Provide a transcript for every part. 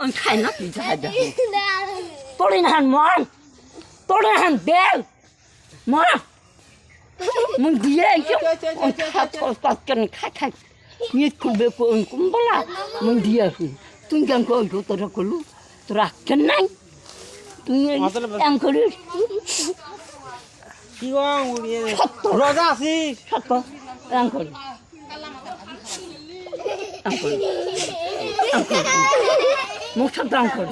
Anh khai nắp gì ra được. Tôi lên hàng món. Tôi lên hàng đèo. Món. Mình đi ấy chứ. Anh khai thôi cần khai. Nhiệt cũng về của anh cũng bảo là mình đi ấy. Tôi chẳng có chỗ tôi ra có lúc. Tôi ra chân anh. Tôi ăn có đi. কি গো রোজা আছি সত্য uncle uncle uncle মুখ সত্য uncle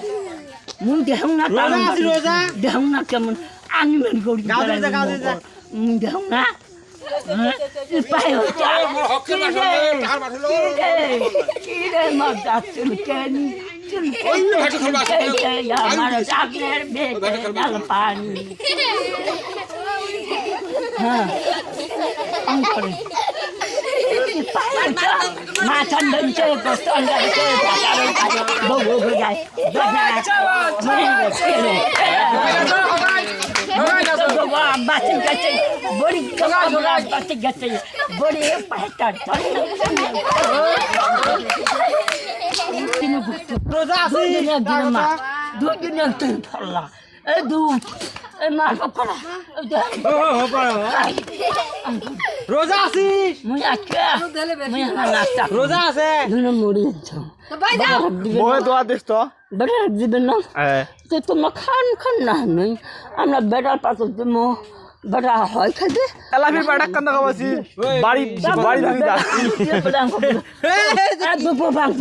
মুখ দেহং না রোজা আছি রোজা দেহং না কেমন আনিমেল করি গাও দে মুখ দেহং না পায় হচ্ছে কি রে মা যাচ্ছিল কেন আমার আপনার বেটে ডাল পানি হ্যাঁ অঙ্করে মাথার নিচে গোস্তন যাচ্ছে বউ যায় বাচ্চা গেছে বড়ি বাচ্চা গেছে বড়ি পাঁচটা রোজা আছি দুদিনে তুই ফল্লা এই দুধ এই মা পকড়া রোজা আছি মুই আজকে মুই নাস্তা রোজা আছে দুনো মুড়ি বয়ে দোয়া দিস তো বেটার দিবেন না তো তোমার খান না নই আমরা বেটার পাশে তুমি বেটা হয় খাবে এলাফির বাড়া কান্দা খাওয়াছি বাড়ি ভাঙি দা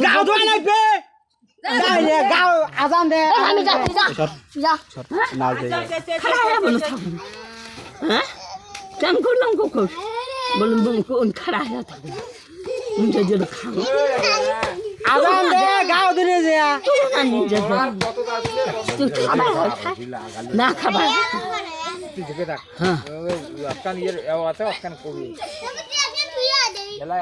গাও দোয়া লাগবে গাও আজান দে আমি যা না যাই খারাপ বলো হ্যাঁ কেন করলাম কোকো বলুন কোন খারাপ থাকে মুঝে যে খাও আজান দে গাও দিনে যা তুই খাবার না খাবার হ্যাঁ আজকাল ইয়ের আছে আজকাল কবি এলা